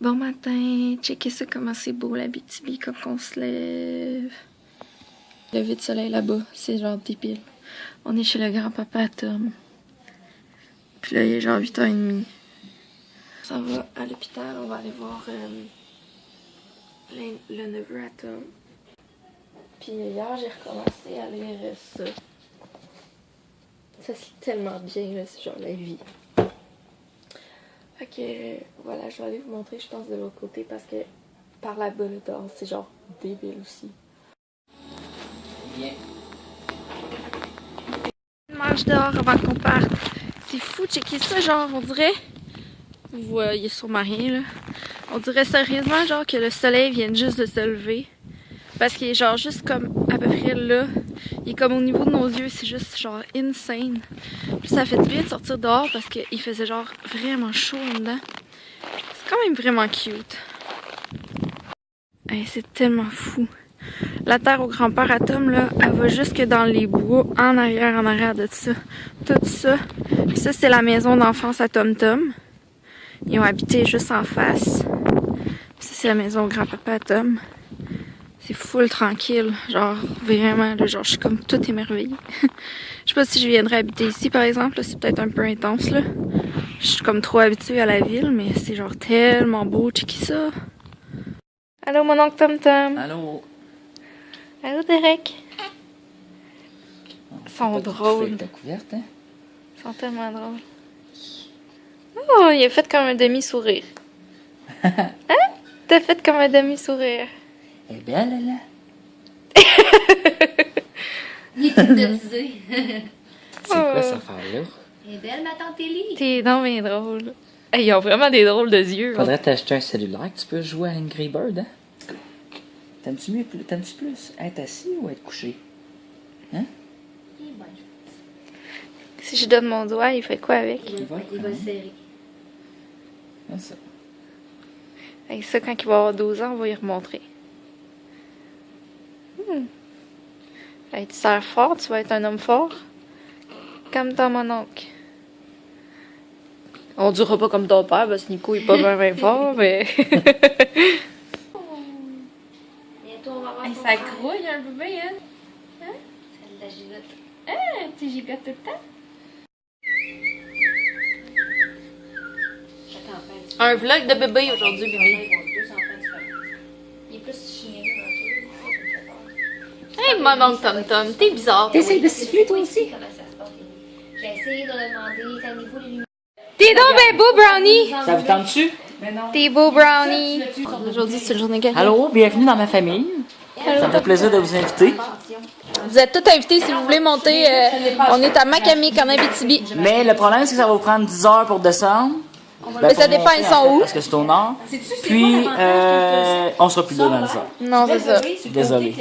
Bon matin, checkez ça comment c'est beau l'Abitibi quand on se lève. Lever de soleil là-bas, c'est genre débile. On est chez le grand-papa à Tom. Puis là, il est genre 8h30. On s'en va à l'hôpital, on va aller voir le neveu à Tom. Puis hier, j'ai recommencé à lire ça. Ça, c'est tellement bien, là, c'est genre la vie. Fait que, voilà, je vais aller vous montrer, je pense, de l'autre côté, parce que par là-bas, là, dehors, c'est genre débile aussi. Bien. Une marche dehors avant qu'on parte. C'est fou, checker ça, genre, on dirait... Vous voyez sûrement rien, là. On dirait sérieusement, genre, que le soleil vient juste de se lever. Parce qu'il est genre juste comme à peu près là. Il est comme au niveau de nos yeux, c'est juste genre insane. Puis ça fait du bien de sortir dehors parce qu'il faisait genre vraiment chaud en dedans. C'est quand même vraiment cute. Hey, c'est tellement fou. La terre au grand-père à Tom, là, elle va jusque dans les bois, en arrière de ça. Tout ça. Puis ça, c'est la maison d'enfance à Tom Tom. Ils ont habité juste en face. Puis ça, c'est la maison au grand-papa à Tom. C'est full tranquille, genre vraiment, là, genre je suis comme toute émerveillée. Je sais pas si je viendrais habiter ici par exemple, c'est peut-être un peu intense là. Je suis comme trop habituée à la ville, mais c'est genre tellement beau, checker ça. Allô mon oncle Tom Tom. Allô. Allô Derek. Ils sont drôles. Couverte, hein? Ils sont tellement drôles. Oh, il a fait comme un demi-sourire. Hein? T'as fait comme un demi-sourire. Elle est belle, elle, là. Il est hypnotisé. C'est quoi cette affaire-là? Elle est belle, ma tante Ellie. T'es donc bien drôle. Hey, ils ont vraiment des drôles de yeux. Faudrait t'acheter un cellulaire que tu peux jouer à Angry Bird, hein? T'aimes-tu plus être assis ou être couché? Hein? Il est bon. Si je donne mon doigt, il fait quoi avec? Il va le serrer. C'est ça. Hey, ça, quand il va avoir 12 ans, on va y remontrer. Hey, tu sers fort, tu vas être un homme fort. Comme ton mon oncle. On dira pas comme ton père, parce que Nico est pas bien fort, mais... Bientôt, on va voir. Hey, ça grouille un bébé, hein? C'est de la gigotte. Ah, tu gigotes tout le temps? Un vlog de bébé aujourd'hui, bébé. Il est plus chien. Hey, mon oncle Tom Tom, t'es bizarre. T'essayes de siffler toi aussi? Comment ça se passe? J'ai essayé de demander, calmez-vous les lumières. T'es donc ben beau, Brownie! Ça vous tente-tu? T'es beau, Brownie! Aujourd'hui, c'est une journée gagnante. Allô, bienvenue dans ma famille. Ça me fait plaisir de vous inviter. Vous êtes tous invités si vous voulez monter. On est à Macamic en Abitibi. Mais le problème, c'est que ça va vous prendre 10 heures pour descendre. Mais ça dépend, ils sont où? Parce que c'est au nord. Puis, on sera plus là dans 10 heures. Non, c'est ça. Désolé.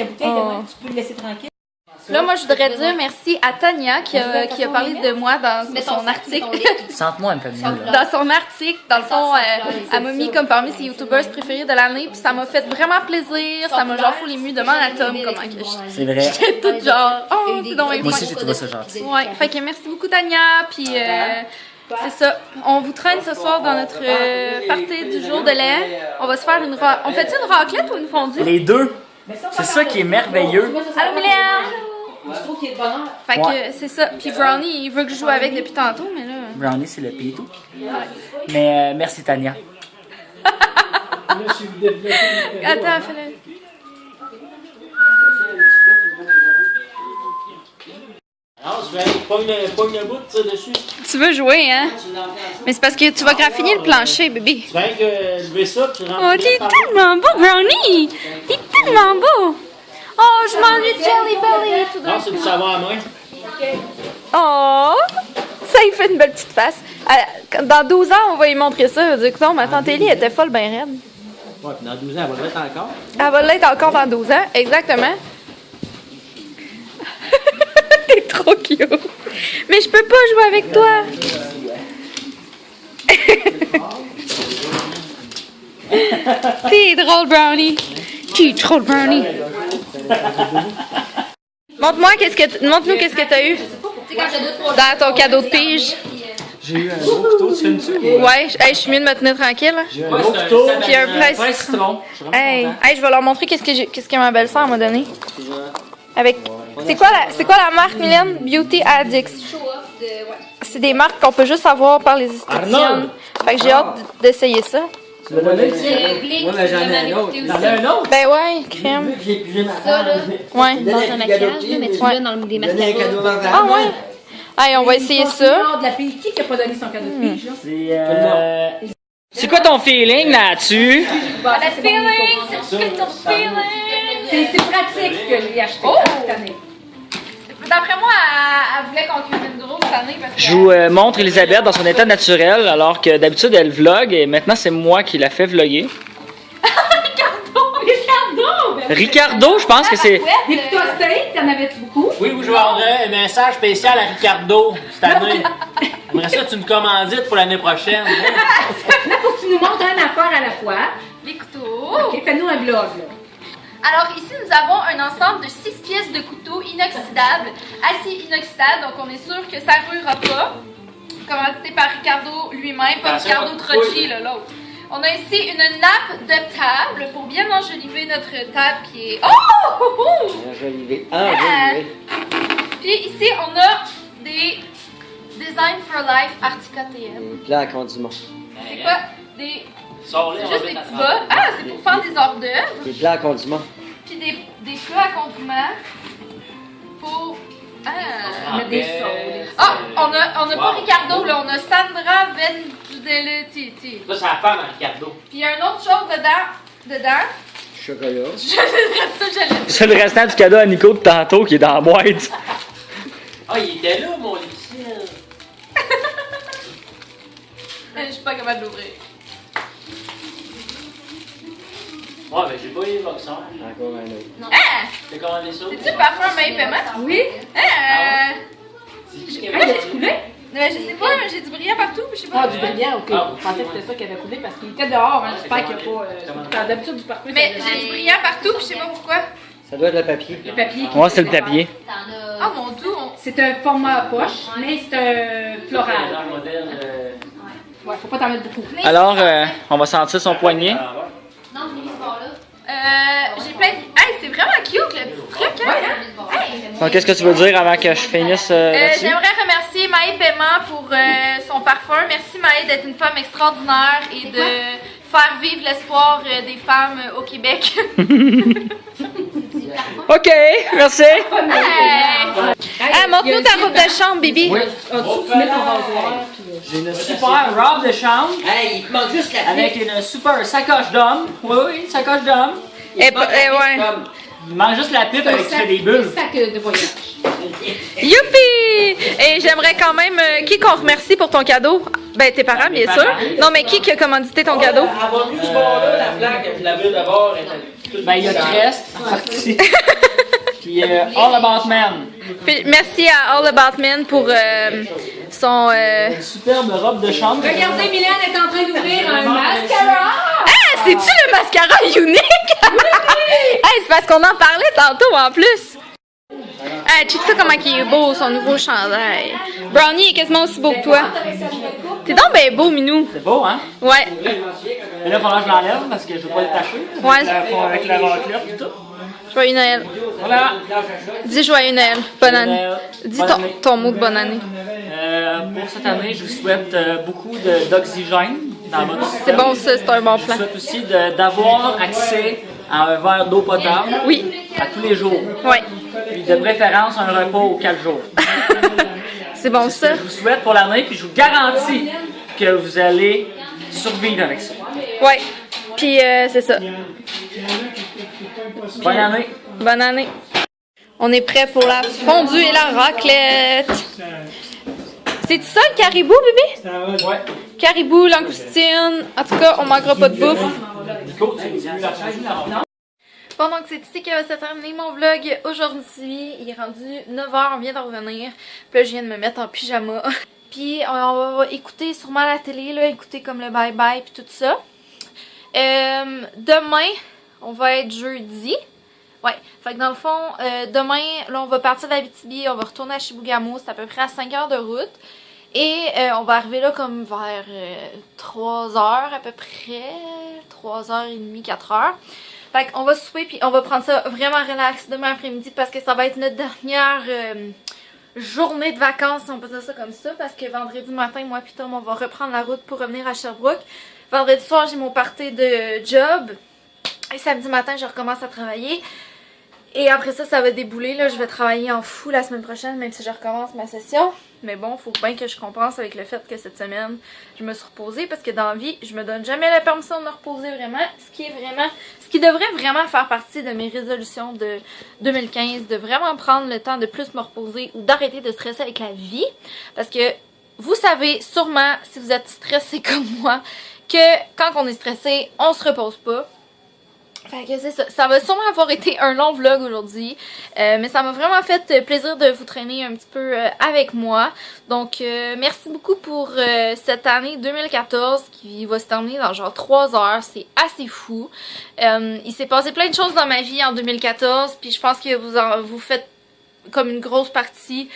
Là, moi, je voudrais dire merci à Tania qui a parlé de moi dans son article. Sente-moi un peu mieux, là. Dans son article, dans le fond, elle m'a mis comme parmi ses youtubeurs préférés de l'année. Puis ça m'a fait vraiment plaisir. Ça m'a genre foulé l'ému. Demande à Tom comment que C'est vrai. j'étais toute genre, oh, c'est donc Moi aussi, j'ai trouvé ça gentil. Ouais, fait que merci beaucoup, Tania. Puis c'est ça. On vous traîne ce soir dans notre party du jour de lait. On va se faire on fait-tu une raclette ou une fondue? Les deux. C'est ça qui est merveilleux. Allô, Mylène! Fait que c'est ça. Puis Brownie, il veut que je joue avec depuis tantôt, mais là... Brownie, c'est le pitou. Mais merci, Tania. Attends, fais-le. Alors, je vais pogne le bout, tu dessus. Tu veux jouer, hein? Mais c'est parce que tu vas graffiner le plancher, bébé. Tu viens que lever ça, puis tu rentres. Oh, t'es tellement beau, Brownie! T'es tellement beau! Oh, je m'ennuie de Jelly Belly! Tout d'un Non, c'est du savon à main. Oh! Ça, il fait une belle petite face. Dans 12 ans, on va lui montrer ça. Il va dire que non, ma tante Ellie était folle ben raide. Ouais, puis dans 12 ans, elle va l'être encore. Elle va l'être encore dans 12 ans, exactement. T'es trop cute. Mais je peux pas jouer avec toi. T'es drôle, Brownie. T'es drôle, Brownie. Montre-nous qu'est-ce que t'as eu dans ton cadeau de pige. J'ai eu un gros couteau, tu filmes-tu? Ouais, je suis mieux de me tenir tranquille. Là. J'ai eu un gros couteau, Puis un pain pince. citron. Je suis vraiment Hey, content. hey, je vais leur montrer qu'est-ce que ma belle-sœur m'a donné. Avec. C'est quoi la marque, Mylène? Beauty Addicts. Show-off de. Ouais. C'est des marques qu'on peut juste avoir par les esthéticiennes. Arnold! Fait que j'ai hâte d'essayer ça. Tu l'as donné? Le Blink, Ouais, mais j'en ai vraiment un autre. réputé T'en aussi. as un autre? Ben ouais, crème. J'ai ma Ça, là, Ouais. dans un maquillage, là, mais tu l'as dans des Donner un cadeau mascaras. avant. Ah ouais? Hey, on va essayer ça. De la pige. Qui a pas donné son cadeau de pige, là? C'est quoi ton feeling là-dessus? Bah, La feeling, c'est que ton feeling. C'est pratique ce que j'ai acheté Oh! cette année. D'après moi, elle voulait qu'on cuisine gros cette année parce que. Je vous montre Elisabeth dans son état naturel, alors que d'habitude elle vlog et maintenant c'est moi qui la fais vlogger. Ricardo! Ricardo, je pense que c'est. Des couteaux à steak, t'en avais-tu beaucoup? Oui, je vendrais un message spécial à Ricardo cette année. Après ça, tu me commandites pour l'année prochaine. Là, faut que tu nous montres une affaire à la fois. Les couteaux. Ok, fais-nous un blog, là. Alors ici, nous avons un ensemble de 6 pièces de couteaux inoxydables, acier inoxydable, donc on est sûr que ça ne ruera pas. Commandité par Ricardo lui-même, pas Ah, Ricardo ça, Trocchi, là, l'autre. On a ici une nappe de table pour bien enjoliver notre table qui est... Oh! Enjolivé. Puis ici, on a des Design for Life Artica TM. Plat à condiment. C'est quoi? Des... Sors-les, C'est on juste va des mettre petits à bas. Ah, c'est pour faire des hors d'œuvre. Des plats à condiment. Puis des plats à condiments pour... Ah! Mettre des sauces. Ah, on a pas Wow. Ricardo, là, on a Sandra Vendudelletti. Ça, c'est la femme à Ricardo. Puis il y a une autre chose dedans. Chocolat. Ça, C'est le restant du cadeau à Nico de tantôt qui est dans la boîte. Ah, il était là, mon Lucille. je suis pas capable de l'ouvrir. Ouais, mais j'ai pas eu les boxeurs. Encore un autre. Ah! T'as commandé ça? C'est-tu parfum main paiement? Oui? Ah! C'est qui qui Ah, avait j'ai commandé? coulé? Je sais pas, j'ai du brillant partout, mais je sais pas. Ah, du brillant, ok. Je pensais que c'était ça qui avait coulé parce qu'il était dehors, hein. J'espère qu'il n'y a pas. D'habitude, du parfum, Mais ça j'ai du brillant partout, puis je sais pas pourquoi. Ça doit être le papier. le papier. Ouais, c'est le papier. T'en as. Ah mon dieu, C'est un format à poche, mais c'est un floral. Genre modèle. Ouais, faut pas t'en mettre beaucoup. Alors, on va sentir son poignet. Non, je l'ai mis ce bord-là. j'ai plein de... Hey, c'est vraiment cute, le petit truc, hein? Hey! Donc, qu'est-ce que tu veux dire avant que je finisse là-dessus? J'aimerais remercier Maë Paiement pour son parfum. Merci Maë d'être une femme extraordinaire et de faire vivre l'espoir des femmes au Québec. Ok, merci. Ah, montre-nous ta robe de chambre, Bibi. Ah, tu mets ton rasoir. J'ai une super robe de chambre Hey, il te manque juste la avec une super sacoche d'homme. Oui, sacoche d'homme. Ouais. Il manque juste la pipe avec qui fait des bulles. Un sac de voyage. Youpi! Et j'aimerais quand même... qui qu'on remercie pour ton cadeau? Ben, tes parents, bien sûr. Non, mais qui a commandité ton cadeau? Elle va mieux ce bord-là, la flaque. Je l'avais d'abord. Ben, il y a Crest en partie. Puis All About Men. Puis merci à All About Men pour son... Une superbe robe de chambre. Regardez, Mylène est en train d'ouvrir un mascara. Ah, c'est-tu le mascara unique? Hey, c'est parce qu'on en parlait tantôt en plus. Ah, check ça comment il est beau, son nouveau chandail. Brownie est quasiment aussi beau que toi. T'es donc ben beau, Minou. C'est beau, hein? Ouais. Mais là, il faudra que je l'enlève parce que je veux pas le tacher. Ouais. Avec la raclette et tout. Joyeux Noël. Voilà. Dis joyeux Noël. Bonne année. Dis Bonne année. ton mot de bonne année. Pour cette année, je vous souhaite beaucoup d'oxygène dans votre système. C'est bon ça, c'est un bon Je plan. vous souhaite aussi d'avoir accès à un verre d'eau potable Oui. à tous les jours. Ouais. Puis de préférence un repas aux 4 jours. C'est bon ça. Je vous souhaite pour l'année, puis je vous garantis que vous allez survivre avec ça. Ouais. Puis c'est ça. Bonne année. Bonne année. On est prêt pour la fondue et la raclette. C'est ça le caribou, bébé? Ouais. Caribou, langoustine. En tout cas, on manquera pas de bouffe. Nico, tu as la chaise, là? Bon, donc c'est ici que va se terminer mon vlog aujourd'hui. Il est rendu 9h, on vient de revenir. Puis là, je viens de me mettre en pyjama. Puis on va écouter sûrement la télé, là, écouter comme le bye-bye puis tout ça. Demain, on va être jeudi. Ouais, fait que dans le fond, demain, là, on va partir d'Abitibi, on va retourner à Chibougamau, c'est à peu près à 5 heures de route. Et on va arriver là comme vers 3 heures à peu près. 3h30, 4h. Fait qu'on va souper puis on va prendre ça vraiment relax demain après-midi parce que ça va être notre dernière journée de vacances, si on peut dire ça comme ça. Parce que vendredi matin, moi puis Tom, on va reprendre la route pour revenir à Sherbrooke. Vendredi soir, j'ai mon party de job. Et samedi matin, je recommence à travailler. Et après ça, ça va débouler. Là, je vais travailler en fou la semaine prochaine, même si je recommence ma session. Mais bon, faut bien que je compense avec le fait que cette semaine, je me suis reposée. Parce que dans la vie, je me donne jamais la permission de me reposer vraiment. Ce qui devrait vraiment faire partie de mes résolutions de 2015. De vraiment prendre le temps de plus me reposer ou d'arrêter de stresser avec la vie. Parce que vous savez sûrement, si vous êtes stressé comme moi, que quand on est stressé, on se repose pas. Fait que c'est ça. Ça va sûrement avoir été un long vlog aujourd'hui. Mais ça m'a vraiment fait plaisir de vous traîner un petit peu avec moi. Donc merci beaucoup pour cette année 2014 qui va se terminer dans genre 3 heures. C'est assez fou. Il s'est passé plein de choses dans ma vie en 2014. Puis je pense que vous faites comme une grosse partie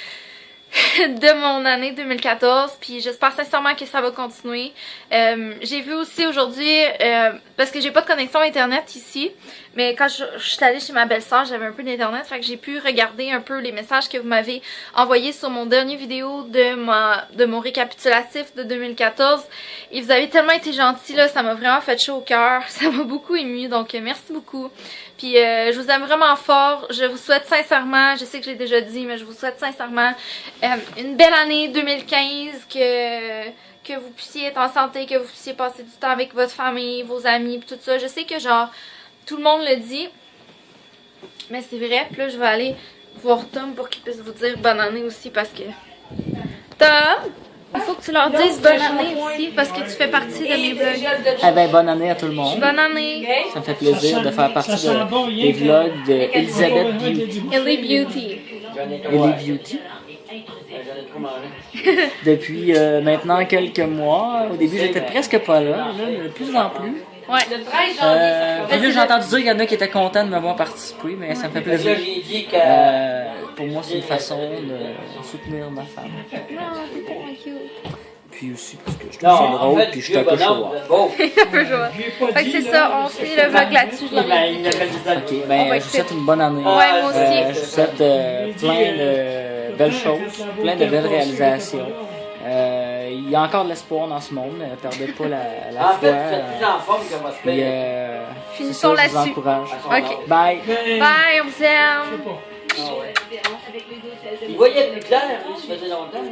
de mon année 2014, puis j'espère sincèrement que ça va continuer. J'ai vu aussi aujourd'hui, parce que j'ai pas de connexion internet ici, mais quand je suis allée chez ma belle-sœur, j'avais un peu d'internet, fait que j'ai pu regarder un peu les messages que vous m'avez envoyés sur mon dernier vidéo de mon récapitulatif de 2014, et vous avez tellement été gentils là, ça m'a vraiment fait chaud au cœur, ça m'a beaucoup ému, donc merci beaucoup. Puis je vous aime vraiment fort, je vous souhaite sincèrement, je sais que je l'ai déjà dit, mais je vous souhaite sincèrement une belle année 2015, que vous puissiez être en santé, que vous puissiez passer du temps avec votre famille, vos amis, tout ça. Je sais que genre, tout le monde le dit, mais c'est vrai. Puis là, je vais aller voir Tom pour qu'il puisse vous dire bonne année aussi parce que... Tom! Il faut que tu leur dises bonne année aussi parce que tu fais partie de mes vlogs. Eh ben, bonne année à tout le monde. Bonne année! Ça me fait plaisir de faire partie des vlogs de Elizabeth Beauty. Ellie Beauty. Ellie Beauty. Depuis maintenant quelques mois. Au début, j'étais presque pas là. De plus en plus. Ouais. Le 13 janvier, Puis là, j'ai entendu dire qu'il y en a qui étaient contents de me voir participer, mais ça me fait plaisir. Pour moi, c'est une façon de soutenir ma femme. Puis aussi parce que je trouve ça drôle, puis je suis un peu chaud. Un peu chaud. Fait que c'est ça, on finit le vlog là-dessus. Ok, ben je vous souhaite une bonne année. Ouais, moi aussi. Je vous souhaite plein de belles choses, plein de belles réalisations. Il y a encore de l'espoir dans ce monde, ne perdez pas la foi. Puis, finissons là-dessus. Je vous encourage. Ok. Bye. Bye, on vous aime. Il voyait plus clair, il se faisait longtemps.